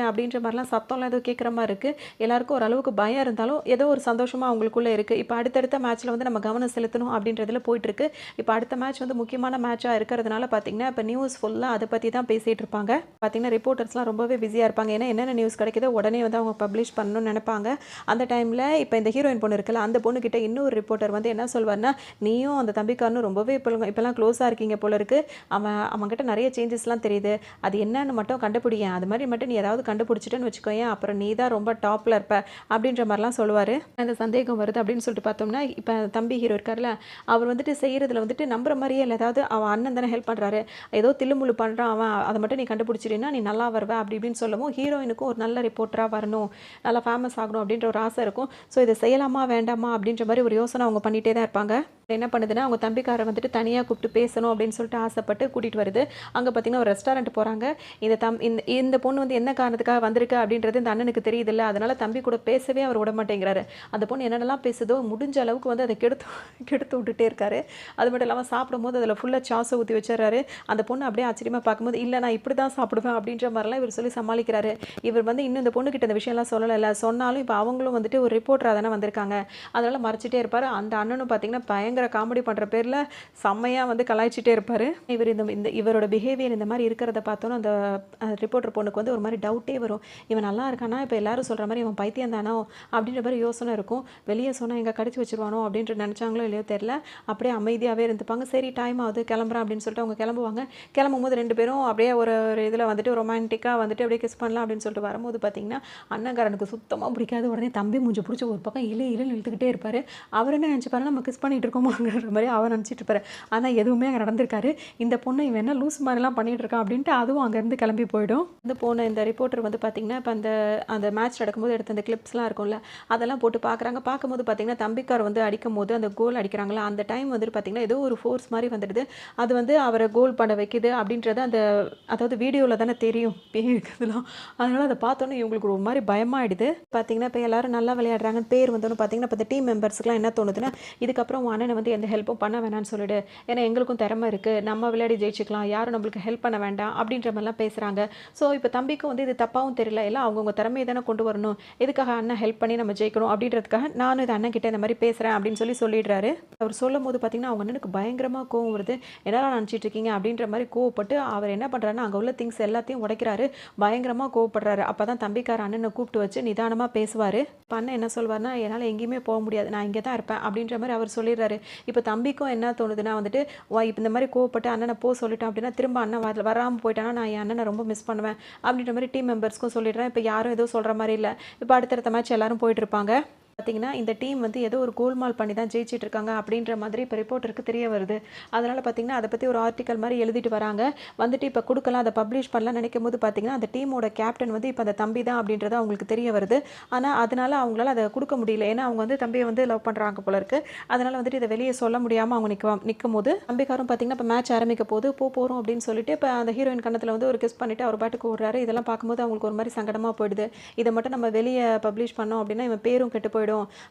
அப்படின்ற மாதிரிலாம் சத்தம்லாம் ஏதோ கேட்குற மாதிரி இருக்குது. எல்லாருக்கும் ஓரளவுக்கு பயம் இருந்தாலும் ஏதோ ஒரு சந்தோஷமாக அவங்களுக்குள்ளே இருக்குது. இப்போ அடுத்தடுத்த மேட்ச்சில் வந்து நம்ம கவனம் செலுத்தணும் அப்படின்றதுல போயிட்டுருக்கு. இப்போ அடுத்த மேட்ச் வந்து முக்கியமான மேட்சாக இருக்கிறதுனால பார்த்தீங்கன்னா இப்போ நியூஸ் ஃபுல்லாக அதை பற்றி தான் பேசிகிட்டு இருப்பாங்க. பார்த்தீங்கன்னா ரிப்போர்ட்டர்ஸ்லாம் ரொம்பவே பிஸியாக இருப்பாங்க. ஏன்னா என்னென்ன நியூஸ் கிடைக்குதோ உடனே வந்து அவங்க பப்ளிஷ் பண்ணணும்னு நினைப்பாங்க. அந்த டைமில் இப்போ இந்த ஹீரோயின் பொண்ணு இருக்குல்ல, அந்த பொண்ணுக்கிட்ட இன்னொரு ரிப்போர்ட்டர் வந்து என்ன சொல்வார்னா, நீயும் அந்த தம்பிக்காரனும் ரொம்பவே இப்போலாம் க்ளோஸாக இருக்கீங்க போல இருக்குது. அவன்கிட்ட நிறைய சேஞ்சஸ்லாம் தெரியுது. அது என்னன்னு மட்டும் கண்டுபிடியேன். அது மாதிரி மட்டும் நீ ஏதாவது கண்டுபிடிச்சிட்டேன்னு வச்சுக்கோயேன், அப்புறம் நீ தான் ரொம்ப டாப்பில் இருப்ப அப்படின்ற மாதிரிலாம் சொல்லுவார். அந்த சந்தேகம் வருது அப்படின்னு சொல்லிட்டு பார்த்தோம்னா, இப்போ தம்பி ஹீரோ இருக்கார்ல, அவர் வந்துட்டு செய்கிறதுல வந்துட்டு நம்புற மாதிரியே இல்லை. அதாவது அவன் அண்ணன் தானே ஹெல்ப் பண்ணுறாரு, ஏதோ தில்லுமுள்ளு பண்ணுறான் அவன், அதை மட்டும் நீ கண்டுபிடிச்சிட்டேன்னா நீ நல்லா வருவ அப்படி இப்படின்னு சொல்லவும், ஹீரோயினுக்கும் ஒரு நல்ல ரிப்போர்ட்டராக வரணும், நல்லா ஃபேமஸ் ஆகணும் அப்படின்ற ஒரு ஆசை இருக்கும். ஸோ இதை செய்யலாமா வேண்டாமா அப்படின்ற மாதிரி ஒரு யோசனை அவங்க பண்ணிகிட்டே தான் இருப்பாங்க. என்ன பண்ணுதுன்னா, அவங்க தம்பிக்காரை வந்துட்டு தனியாக கூப்பிட்டு பேசணும் அப்படின்னு சொல்லிட்டு ஆசைப்பட்டு கூட்டிகிட்டு வருது. அங்கே பார்த்தீங்கன்னா ஒரு ரெஸ்டாரண்ட் போகிறாங்க. இந்த பொண்ணு வந்து என்ன காரணத்துக்காக வந்திருக்கு அப்படின்றது இந்த அண்ணனுக்கு தெரியுதில்ல, அதனால் தம்பி கூட பேசவே அவர் விட மாட்டேங்கிறாரு. அந்த பொண்ணு என்னென்னலாம் பேசுதோ முடிஞ்ச அளவுக்கு வந்து அதை கெடுத்து விட்டுட்டே இருக்காரு. அது மட்டும் இல்லாமல் சாப்பிடும்போது அதில் ஃபுல்லாக சாஸை ஊற்றி வச்சிடறாரு. அந்த பொண்ணு அப்படியே ஆச்சரியமாக பார்க்கும்போது, இல்லை நான் இப்படி தான் சாப்பிடுவேன் அப்படின்ற மாதிரிலாம் இவர் சொல்லி சமாளிக்கிறாரு. இவர் வந்து இன்னும் இந்த பொண்ணுக்கிட்ட இந்த விஷயம்லாம் சொல்லலை, சொன்னாலும் இப்போ அவங்களும் வந்துட்டு ஒரு ரிப்போர்ட்டராக தானே வந்திருக்காங்க, அதனால் மறைச்சிட்டே இருப்பார். அந்த அண்ணனும் பார்த்தீங்கன்னா பயங்கர காமெடி பண்ணுற பேரில் செம்மையாக வந்து கலாய்ச்சிட்டே இருப்பார். இவரோட பிஹேவியர் இந்த மாதிரி இருக்கிறத பார்த்தோன்னா அந்த ரிப்போர்ட்டர் பொண்ணுக்கு வந்து ஒரு மாதிரி டவுட்டே வரும். இவன் நல்லா இருக்கானா, இப்போ எல்லாரும் சொல்கிற மாதிரி இவன் பைத்தியம் தானோ அப்படின்ற மாதிரி யோசனை இருக்கும். வெளியே சொன்னால் எங்கே கடிச்சு வச்சிருவானோ அப்படின்ற நினச்சாங்களோ இல்லையோ தெரில. அப்படியே அமைதியாகவே இருந்துப்பாங்க. சரி டைம் ஆகுது கிளம்புறேன் அப்படின்னு சொல்லிட்டு அவங்க கிளம்புவாங்க. கிளம்பும்போது ரெண்டு பேரும் அப்படியே ஒரு இதில் வந்துட்டு ரொமான்டிக்காக வந்துட்டு அப்படியே கிஸ் பண்ணலாம் அப்படின்னு சொல்லிட்டு வரும்போது பார்த்தீங்கன்னா, அண்ணங்காரனுக்கு சுத்தமாக பிடிக்காது. உடனே தம்பி மூஞ்சி பிடிச்சி ஒரு பக்கம் இழுன்னு இழுத்துக்கிட்டே இருப்பார். அவர் என்ன நினச்சிப்பாரு, நம்ம கிஸ் பண்ணிட்டு இருக்கோமாங்கிற மாதிரி அவர் நினச்சிட்டு இருப்பார். ஆனால் எதுவுமே அங்கே நடந்திருக்காரு. இந்த பொண்ணு இவன் என்ன லூஸ் மாதிரிலாம் பண்ணிகிட்டு இருக்கான் அப்படின்ட்டு அதுவும் அங்கேருந்து கிளம்பி போயிடும். வந்து போன இந்த ரிப்போர்ட்டர் வந்து பார்த்திங்கன்னா, இப்போ அந்த மேட்ச் நடக்கும்போது எடுத்த அந்த கிளிப்ஸ்லாம் இருக்கும்ல, அதெல்லாம் போட்டு பார்க்குறாங்க. பார்க்கும்போது பார்த்திங்கன்னா தம்பிக்கார் வந்து அடிக்கும் போது அந்த கோல் அடிக்கிறாங்களா, அந்த டைம் வந்துட்டு பார்த்திங்கன்னா ஏதோ ஒரு ஃபோர்ஸ் மாதிரி வந்துடுது. அது வந்து அவரை கோல் பண்ண வைக்குது அப்படின்றது அதாவது வீடியோவில் தானே தெரியும் பேர் இருக்குதுலாம். அதனால் அதை பார்த்தோன்னே இவங்களுக்கு ஒரு மாதிரி பயமாகிடுது. பார்த்திங்கன்னா இப்போ எல்லோரும் நல்லா விளையாடுறாங்கன்னு பேர் வந்தோன்னு பார்த்திங்கன்னா, இப்போ இந்த டீம் மெம்பர்ஸ்க்குலாம் என்ன தோணுதுன்னா, இதுக்கப்புறம் உன் அண்ணனை வந்து எந்த ஹெல்ப்பும் பண்ண வேணான்னு சொல்லிடு, ஏன்னா எங்களுக்கும் திறமை இருக்குது, நம்ம விளையாடி ஜெயிச்சிக்கலாம், யாரும் நம்மளுக்கு ஹெல்ப் பண்ண வேண்டாம் அப்படின்ற மாதிரிலாம் பேசுகிறாங்க. ஸோ இப்போ தம்பிக்கும் வந்து இது தப்பாகவும் தெரியல, எல்லாம் அவங்கவுங்க திறமையை தானே கொண்டு வரணும், எதுக்காக அண்ணன் ஹெல்ப் பண்ணி நம்ம ஜெயிக்கணும் அப்படின்றதுக்காக நானும் இது அண்ணன் கிட்டே இந்த மாதிரி பேசுகிறேன் அப்படின்னு சொல்லிடுறாரு. அவர் சொல்லும் போது பார்த்திங்கன்னா அவங்க அண்ணனுக்கு பயங்கரமாக கோவம் வருது. என்னடா நினச்சிட்டு இருக்கீங்க அப்படின்ற மாதிரி கோவப்பட்டு அவர் என்ன பண்ணுறாருன்னா, அங்கே உள்ள திங்ஸ் எல்லாத்தையும் உடைக்கிறாரு. பயங்கரமாக கோவப்படுறாரு. அப்போ தான் தம்பிக்கார அண்ணனை கூப்பிட்டு வச்சு நிதானமாக பேசுவார். இப்போ அண்ணன் என்ன சொல்வார்னா, என்னால் எங்கேயுமே போக முடியாது, நான் இங்கே தான் இருப்பேன் அப்படின்ற மாதிரி அவர் சொல்லிடுறாரு. இப்போ தம்பிக்கும் என்ன தோணுதுன்னா வந்துட்டு, இப்போ இந்த மாதிரி கோவப்பட்டு அண்ணனை சொல்லிட்டேன் அப்படின்னா திரும்ப அண்ணன் வராமல் போயிட்டானா நான் என் அண்ணனை ரொம்ப மிஸ் பண்ணுவேன் அப்படின்ற மாதிரி டீம் மெம்பர்ஸ்க்கும் சொல்லிடுறேன். இப்போ யாரும் எதுவும் சொல்கிற மாதிரி இல்லை. இப்போ அடுத்தடுத்த மேட்ச் எல்லாரும் போயிட்டு இருப்பாங்க. பார்த்திங்கன்னா இந்த டீம் வந்து ஏதோ ஒரு கோல்மால் பண்ணி தான் ஜெயிச்சிட்டு இருக்காங்க அப்படின்ற மாதிரி இப்போ ரிப்போர்ட்டருக்கு தெரிய வருது. அதனால் பார்த்திங்கன்னா அதை பற்றி ஒரு ஆர்டிக்கல் மாதிரி எழுதிட்டு வராங்க. வந்துட்டு இப்போ கொடுக்கலாம், அதை பப்ளிஷ் பண்ணலாம் நினைக்கும் போது பார்த்திங்கன்னா அந்த டீமோட கேப்டன் வந்து இப்போ அந்த தம்பி தான் அப்படின்றது அவங்களுக்கு தெரிய வருது. ஆனால் அதனால் அவங்களால அதை கொடுக்க முடியல. ஏன்னா அவங்க வந்து தம்பியை வந்து லவ் பண்ணுறாங்க போல இருக்குது. அதனால் வந்துட்டு இதை வெளியே சொல்ல முடியாமல் அவங்க நிற்கும் போது தம்பிக்காரும் பார்த்திங்கன்னா இப்போ மேட்ச் ஆரம்பிக்க போது போகிறோம் அப்படின்னு சொல்லிட்டு இப்போ அந்த ஹீரோயின் கண்ணத்தில் வந்து ஒரு கிஸ் பண்ணிவிட்டு அவர் பாட்டுக்கு ஓடுறாரு. இதெல்லாம் பார்க்கும்போது அவங்களுக்கு ஒரு மாதிரி சங்கடமாக போயிடுது. இதை மட்டும் நம்ம வெளியே பப்ளிஷ் பண்ணோம் அப்படின்னா இவன் பேரும் கெட்டு போயிடும்,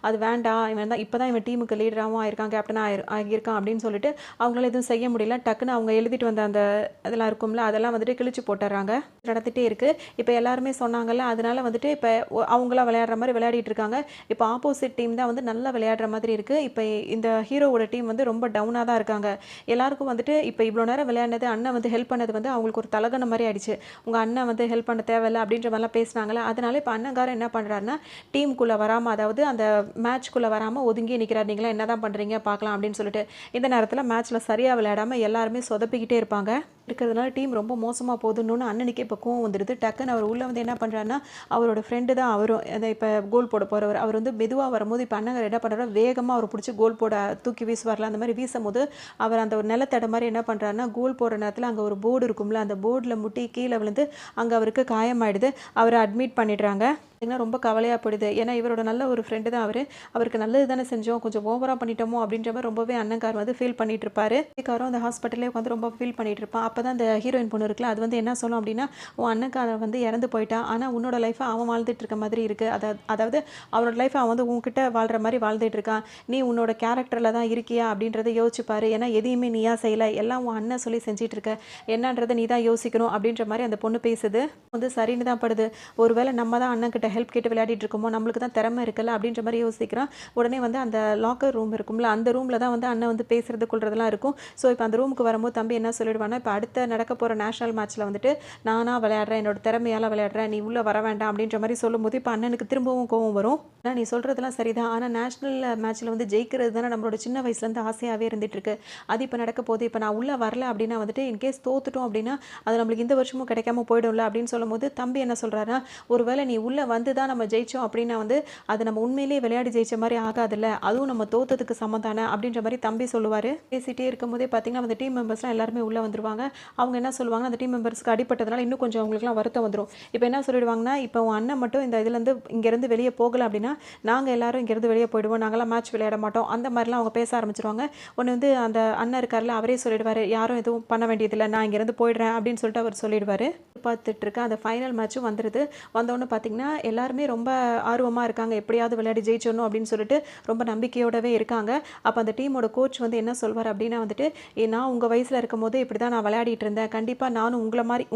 அது வேண்டாம், இவன் தான் இப்போ தான் இவன் டீமுக்கு லீடராகவும் ஆயிருக்கான், கேப்டனாக ஆகியிருக்கான் அப்படின்னு சொல்லிட்டு அவங்களால எதுவும் செய்ய முடியல. டக்குன்னு அவங்க எழுதிட்டு வந்த அந்த இதெல்லாம் இருக்கும்ல, அதெல்லாம் வந்துட்டு கிழிச்சு போட்டுறாங்க. நடந்துகிட்டே இருக்குது. இப்போ எல்லாருமே சொன்னாங்கல்ல, அதனால வந்துட்டு இப்போ அவங்களாம் விளையாடுற மாதிரி விளையாடிட்டு இருக்காங்க. இப்போ ஆப்போசிட் டீம் தான் வந்து நல்லா விளையாடுற மாதிரி இருக்குது. இப்போ இந்த ஹீரோவோட டீம் வந்து ரொம்ப டவுனாக தான் இருக்காங்க. எல்லாருக்கும் வந்துட்டு இப்போ இவ்வளோ நேரம் விளையாடினது, அண்ணன் வந்து ஹெல்ப் பண்ணது வந்து அவங்களுக்கு ஒரு தலகன மாதிரி ஆயிடுச்சு. உங்கள் அண்ணன் வந்து ஹெல்ப் பண்ண தேவையில்லை அப்படின்ற மாதிரிலாம் பேசினாங்களே. அதனால இப்போ அண்ணங்காரன் என்ன பண்ணுறாருன்னா, டீமுக்குள்ளே வராமல், அதாவது அந்த மேட்ச்க்குள்ளே வராமல் ஒதுங்கி நிற்கிறார். நீங்களாம் என்ன தான் பண்ணுறீங்க பார்க்கலாம் அப்படின்னு சொல்லிட்டு. இந்த நேரத்தில் மேட்ச்சில் சரியாக விளையாடாமல் எல்லாருமே சொதப்பிக்கிட்டே இருப்பாங்க. இருக்கிறதுனால டீம் ரொம்ப மோசமாக போகுதுன்னு அண்ணனுக்கே இப்போ கோவம் வந்துடுது. டக்குன்னு அவர் உள்ளே வந்து என்ன பண்ணுறாருன்னா, அவரோட ஃப்ரெண்டு தான் அவரும் அதை இப்போ கோல் போட போகிறவர். அவர் வந்து மெதுவாக வரும்போது இப்போ அண்ணன் என்ன பண்ணுறாரு, வேகமாக அவர் பிடிச்சி கோல் போட தூக்கி வீசுவார்ல, அந்த மாதிரி வீசும் போது அவர் அந்த ஒரு நிலத்தடை மாதிரி என்ன பண்ணுறாருன்னா, கோல் போடுற நேரத்தில் அங்கே ஒரு போர்டு இருக்கும்ல, அந்த போர்டில் முட்டி கீழே விழுந்து அங்கே அவருக்கு காயமாயிடுது. அவரை அட்மிட் பண்ணிடுறாங்க. பார்த்தீங்கன்னா ரொம்ப கவலையாக போயிடுது. ஏன்னா இவரோட நல்ல ஒரு ஃப்ரெண்டு தான் அவரு. அவருக்கு நல்லது தானே செஞ்சோம். கொஞ்சம் ஓவரா பண்ணிட்டோமோ அப்படின்ற மாரி ரொம்பவே அண்ணங்கார் வந்து ஃபீல் பண்ணிட்டு இருப்பாரு. காரும் அந்த ஹாஸ்பிட்டல்லே உட்காந்து ரொம்ப ஃபீல் பண்ணிட்டு இருப்பான். அப்பதான் அந்த ஹீரோயின் பொண்ணு இருக்குல்ல, அது வந்து என்ன சொல்லும் அப்படின்னா, "உன் அண்ணன்காரன் வந்து இறந்து போயிட்டான். ஆனா உன்னோட லைஃப அவன் வாழ்ந்துட்டு இருக்க மாதிரி இருக்கு. அதாவது அவனோட லைஃப அவன் வந்து உன்கிட்ட வாழ்ற மாரி வாழ்ந்துட்டு இருக்கான். நீ உன்னோட கேரக்டர்ல தான் இருக்கியா அப்படின்றத யோசிச்சு பாரு. ஏன்னா எதையுமே நீயா செய்யல. எல்லாம் உன் அண்ணன் சொல்லி செஞ்சுட்டு இருக்க. என்னன்றத நீ தான் யோசிக்கணும்." அப்படின்ற மாரி அந்த பொண்ணு பேசுது. வந்து சரின்னு தான் படுது. ஒருவேளை நம்ம தான் அண்ணன் கிட்ட ஹெல்ப் கேட்டு விளையாடிட்டு இருக்கோமோ, நம்மளுக்கு தான் திறமை இருக்குல்ல அப்படின்ற மாரி யோசிக்கிறான். உடனே வந்து அந்த லாக்கர் ரூம் இருக்கும்ல, அந்த ரூம்ல தான் வந்து அண்ணன் வந்து பேசுறது கொள்றதெல்லாம் இருக்கும். ஸோ இப்போ அந்த ரூமுக்கு வரும்போது தம்பி என்ன சொல்லிடுவான்னா, இப்போ அடுத்த நடக்க போற நேஷனல் மேட்ச்ல வந்துட்டு நானா விளையாடுறேன், என்னோட திறமையால விளையாடுறேன், நீ உள்ள வர வேண்டாம் அப்படின்ற மாரி சொல்லும்போது, இப்போ அண்ணனுக்கு திரும்பவும் கோவம் வரும். ஆனா நீ சொல்றதெல்லாம் சரிதான். ஆனா நேஷனல் மேட்ச்ல வந்து ஜெயிக்கிறது தானே நம்மளோட சின்ன வயசுலேருந்து ஆசையாவே இருந்துட்டு இருக்கு. அது இப்போ நடக்க போகுது. இப்போ நான் உள்ள வரல அப்படின்னா வந்துட்டு இன்கேஸ் தோத்துட்டோம் அப்படின்னா, அது நம்மளுக்கு இந்த வருஷமும் கிடைக்காம போயிடும்ல அப்படின்னு சொல்லும்போது, தம்பி என்ன சொல்றாருன்னா, ஒருவேளை நீ உள்ள வந்து தான் நம்ம ஜெயிச்சோம் அப்படின்னா வந்து அது நம்ம உண்மையிலேயே விளையாடி ஜெயிச்ச மாதிரி ஆகாதுல்ல, அதுவும் நம்ம தோத்ததுக்கு சமம் தானே அப்படின்ற மாதிரி தம்பி சொல்லுவார். பேசிகிட்டே இருக்கும்போதே பார்த்தீங்கன்னா அந்த டீம் மெம்பர்ஸ்லாம் எல்லாருமே உள்ளே வந்துருவாங்க. அவங்க என்ன சொல்லுவாங்கன்னா, அந்த டீம் மெம்பர்ஸ்க்கு அடிப்பட்டதுனால இன்னும் கொஞ்சம் அவங்களுக்குலாம் வருத்தம் வந்துடும். இப்போ என்ன சொல்லிடுவாங்கன்னா, இப்போ உன் அண்ணன் மட்டும் இந்த இதுலேருந்து இங்கேருந்து வெளியே போகலை அப்படின்னா நாங்கள் எல்லாரும் இங்கேருந்து வெளியே போயிடுவோம், நாங்களாம் மேட்ச் விளையாட மாட்டோம், அந்த மாதிரிலாம் அவங்க பேச ஆரம்பிச்சிருவாங்க. ஒன்று வந்து அந்த அண்ணன் இருக்கார்ல, அவரே சொல்லிடுவார், யாரும் எதுவும் பண்ண வேண்டியதில்லை, நான் இங்கேருந்து போயிடுறேன் அப்படின்னு சொல்லிட்டு அவர் சொல்லிடுவார். பார்த்துட்டு இருக்க அந்த ஃபைனல் மேட்சும் வந்துடுது. வந்தோடனே பார்த்தீங்கன்னா எல்லாருமே ரொம்ப ஆர்வமாக இருக்காங்க, எப்படியாவது விளையாடி ஜெயிச்சிடணும் அப்படின்னு சொல்லிட்டு ரொம்ப நம்பிக்கையோடவே இருக்காங்க. அப்போ அந்த டீமோட கோச் வந்து என்ன சொல்வார் அப்படின்னா வந்துட்டு, நான் உங்கள் வயசில் இருக்கும் போது இப்படி தான் நான் விளையாடிட்டு இருந்தேன், கண்டிப்பாக நானும்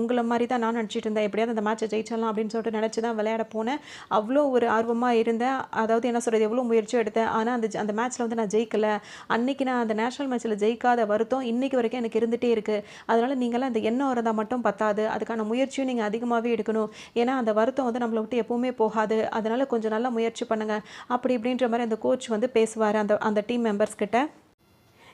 உங்களை மாதிரி தான் நான் நினச்சிட்டு இருந்தேன், எப்படியாவது அந்த மேட்சை ஜெயிச்சிடலாம் அப்படின்னு சொல்லிட்டு நினச்சி தான் விளையாட போனேன். அவ்வளோ ஒரு ஆர்வமாக இருந்தேன், அதாவது என்ன சொல்கிறது, எவ்வளோ முயற்சியும் எடுத்தேன். ஆனால் அந்த மேட்ச்சில் வந்து நான் ஜெயிக்கலை. அன்னைக்கு நான் அந்த நேஷனல் மேட்ச்சில் ஜெயிக்காத வருத்தம் இன்னைக்கு வரைக்கும் எனக்கு இருந்துகிட்டே இருக்குது. அதனால் நீங்களாம் அந்த எண்ணம் இருந்தால் மட்டும் பத்தாது, அதுக்கான முயற்சியும் நீங்கள் அதிகமாகவே எடுக்கணும். ஏன்னா அந்த வருத்தம் வந்து நம்மளை விட்டு எப்பவுமே போகாது. அதனால கொஞ்சம் நல்லா முயற்சி பண்ணுங்க அப்படி இப்படின்ற மாதிரி அந்த கோச் வந்து பேசுவார் அந்த அந்த டீம் மெம்பர்ஸ் கிட்ட.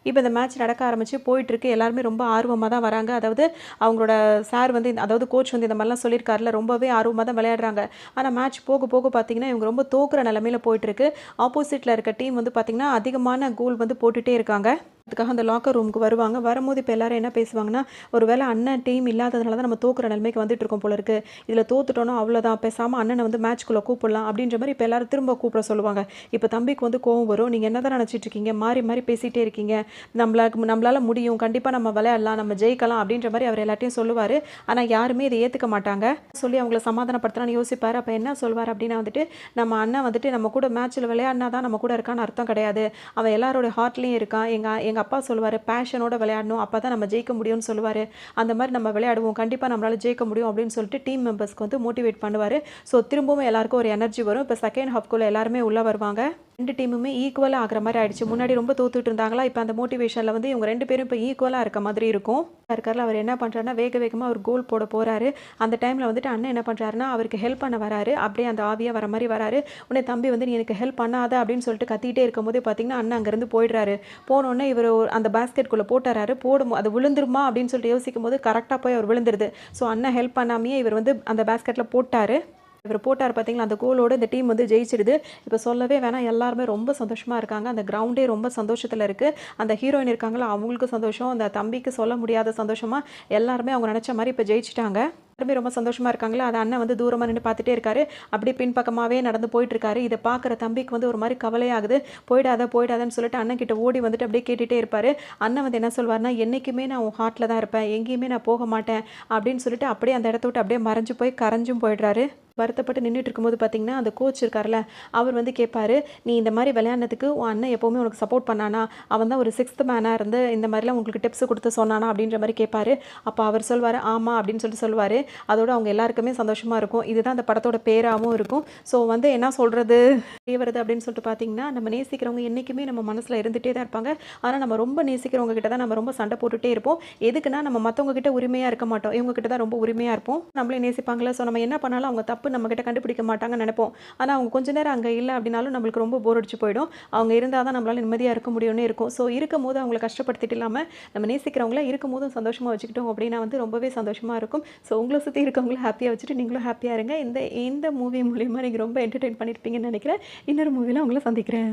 இப்போ இந்த மேட்ச் நடக்க ஆரம்பிச்சு போயிட்டுருக்கு. எல்லாருமே ரொம்ப ஆர்வமாக தான் வராங்க. அதாவது அவங்களோட சார் வந்து அதாவது கோச் வந்து இந்த மாதிரிலாம் சொல்லியிருக்காருல, ரொம்பவே ஆர்வமாக தான் விளையாடுறாங்க. ஆனால் மேட்ச் போக போக பார்த்தீங்கன்னா இவங்க ரொம்ப தோக்குற நிலமையில போயிட்டுருக்கு. ஆப்போசிட்டில் இருக்க டீம் வந்து பார்த்திங்கன்னா அதிகமான கோல் வந்து போட்டுகிட்டே இருக்காங்க. அதுக்காக அந்த லாக்கர் ரூமுக்கு வருவாங்க. வரும்போது இப்போ எல்லாரும் என்ன பேசுவாங்கன்னா, ஒரு வேளை அண்ணன் டீம் இல்லாததுனால தான் நம்ம தோக்குற நிலைமைக்கு வந்துட்டு இருக்கோம் போல இருக்குது, இதில் தோத்துட்டோன்னா அவ்வளோதான், பேசாமல் அண்ணனை வந்து மேட்ச்குள்ளே கூப்பிடலாம் அப்படின்ற மாதிரி இப்போ எல்லாரும் திரும்ப கூப்பிட சொல்லுவாங்க. இப்போ தம்பிக்கு வந்து கோவம் வரும். நீங்கள் என்ன தான் நினச்சிட்டு இருக்கீங்க, மாறி மாறி பேசிகிட்டே இருக்கீங்க, நம்மளால் முடியும், கண்டிப்பாக நம்ம விளையாடலாம், நம்ம ஜெயிக்கலாம் அப்படின்ற மாதிரி அவர் எல்லாத்தையும் சொல்லுவார். ஆனால் யாருமே இதை ஏற்றுக்க மாட்டாங்க. சொல்லி அவங்கள சமாதானப்படுத்தலாம்னு யோசிப்பார். அப்போ என்ன சொல்வார் அப்படின்னா வந்துட்டு, நம்ம அண்ணன் வந்துட்டு நம்ம கூட மேட்ச்சில் விளையாடினா தான் நம்ம கூட இருக்கான்னு அர்த்தம் கிடையாது, அவன் எல்லாரோட ஹார்ட்லேயும் இருக்கான். எங்கள் அப்பா சொல்லுவார், பேஷனோட விளையாடணும், அப்போ தான் நம்ம ஜெயிக்க முடியும்னு சொல்லுவார். அந்த மாதிரி நம்ம விளையாடுவோம், கண்டிப்பாக நம்மளால் ஜெயிக்க முடியும் அப்படின்னு சொல்லிட்டு டீம் மெம்பர்ஸ்க்கு வந்து மோட்டிவேட் பண்ணுவார். ஸோ திரும்பவும் எல்லாருக்கும் ஒரு எனர்ஜி வரும். இப்போ செகண்ட் ஹாஃப்குள்ளே எல்லாருமே உள்ளே வருவாங்க. ரெண்டு டீமுமே ஈக்குவலாக ஆகிற மாதிரி ஆயிடுச்சு. முன்னாடி ரொம்ப தோத்துட்டு இருந்தாங்களா, இப்போ அந்த மோட்டிவேஷனில் வந்து இவங்க ரெண்டு பேரும் இப்போ ஈக்குவலாக இருக்க மாதிரி இருக்கும். இருக்கார்ல, அவர் என்ன பண்ணுறாருன்னா வேக வேகமாக அவர் கோல் போட போகிறாரு. அந்த டைமில் வந்துட்டு அண்ணன் என்ன பண்ணுறாருன்னா அவருக்கு ஹெல்ப் பண்ண வராரு. அப்படியே அந்த ஆவியாக வர மாதிரி வராரு. உடனே தம்பி வந்து நீ எனக்கு ஹெல்ப் பண்ணாத அப்படின்னு சொல்லிட்டு கத்திட்டே இருக்கும் போதே பார்த்தீங்கன்னா அண்ணன் அங்கேருந்து போயிடுறாரு. போனோடனே இவர் அந்த பேஸ்கெட்குள்ளே போட்டுறாரு. அது விழுந்துருமா அப்படின்னு சொல்லிட்டு யோசிக்கும் போது கரெக்டாக போய் அவர் விழுந்துருது. ஸோ அண்ணன் ஹெல்ப் பண்ணாமையே இவர் வந்து அந்த பேஸ்கெட்டில் போட்டார். இவர் போட்டார் பார்த்தீங்களா, அந்த கோலோடு இந்த டீம் வந்து ஜெயிச்சிடுது. இப்போ சொல்லவே வேணாம், எல்லாருமே ரொம்ப சந்தோஷமாக இருக்காங்க. அந்த கிரவுண்டே ரொம்ப சந்தோஷத்தில் இருக்குது. அந்த ஹீரோயின் இருக்காங்களா, அவங்களுக்கு சந்தோஷம், அந்த தம்பிக்கு சொல்ல முடியாத சந்தோஷமாக எல்லாருமே அவங்க நினச்ச மாதிரி இப்போ ஜெயிச்சிட்டாங்க. எல்லாருமே ரொம்ப சந்தோஷமாக இருக்காங்களா. அதை அண்ணன் வந்து தூரமாக நின்று பார்த்துட்டே இருக்காரு. அப்படியே பின்பக்கமாகவே நடந்து போயிட்டுருக்காரு. இதை பார்க்குற தம்பிக்கு வந்து ஒரு மாதிரி கவலையாகுது. போயிடாதன்னு சொல்லிட்டு அண்ணன் கிட்ட ஓடி வந்துட்டு அப்படியே கேட்டுகிட்டே இருப்பார். அண்ணன் வந்து என்ன சொல்வார்னா, என்றைக்குமே நான் உன் ஹார்ட்டில் தான் இருப்பேன், எங்கேயுமே நான் போக மாட்டேன் அப்படின்னு சொல்லிட்டு அப்படியே அந்த இடத்த விட்டு அப்படியே மறைஞ்சு போய் கரைஞ்சும் போயிடுறாரு. வருத்தப்பட்டு நின்றுட்டு இருக்கும்போது பார்த்தீங்கன்னா அந்த கோச் இருக்கார்ல, அவர் வந்து கேட்பாரு, நீ இந்த மாதிரி விளையாடுனதுக்கு உன் அண்ணன் எப்போவுமே உனக்கு சப்போர்ட் பண்ணானா, அவன் தான் ஒரு 6th மேனாக இருந்து இந்த மாதிரிலாம் உங்களுக்கு டிப்ஸ் கொடுத்து சொன்னானா அப்படின்ற மாதிரி கேட்பாரு. அப்போ அவர் சொல்வார், ஆமாம் அப்படின்னு சொல்லிட்டு சொல்லுவார். அதோட அவங்க எல்லாருக்குமே சந்தோஷமாக இருக்கும். இதுதான் அந்த படத்தோட பேராகவும் இருக்கும். ஸோ வந்து என்ன சொல்கிறது வருது அப்படின்னு சொல்லிட்டு பார்த்தீங்கன்னா, நம்ம நேசிக்கிறவங்க என்றைக்குமே நம்ம மனசில் இருந்துகிட்டே தான் இருப்பாங்க. ஆனால் நம்ம ரொம்ப நேசிக்கிறவங்க கிட்ட தான் நம்ம ரொம்ப சண்டை போட்டுகிட்டே இருப்போம். எதுக்குன்னா நம்ம மற்றவங்க கிட்ட உரிமையாக இருக்க மாட்டோம், இவங்க கிட்ட தான் ரொம்ப உரிமையாக இருப்போம். நம்மளே நேசிப்பாங்களே, ஸோ நம்ம என்ன பண்ணாலும் அவங்க தப்பு நம்ம கிட்ட கண்டுபிடிக்க மாட்டாங்கன்னு நினைப்போம். ஆனால் அவங்க கொஞ்ச நேரம் அங்கே இல்லை அப்படின்னாலும் நம்மளுக்கு ரொம்ப போர் அடிச்சு போயிடும். அவங்க இருந்தால் தான் நம்மளால நிம்மதியாக இருக்க முடியும்னு இருக்கும். ஸோ இருக்கும் போது அவங்களை கஷ்டப்படுத்திட்டு இல்லாமல் நம்ம நேசிக்கிறவங்கள இருக்கும் போதும் சந்தோஷமாக வச்சுக்கிட்டோம் அப்படின்னா வந்து ரொம்பவே சந்தோஷமாக இருக்கும். ஸோ உங்களை சுற்றி இருக்கவங்களும் ஹாப்பியாக வச்சுட்டு நீங்களும் ஹாப்பியாக இருங்க. இந்த மூவி மூலியமாக நீங்கள் ரொம்ப என்டர்டெயின் பண்ணியிருப்பீங்கன்னு நினைக்கிறேன். இன்னொரு மூவியில் உங்களை சந்திக்கிறேன்.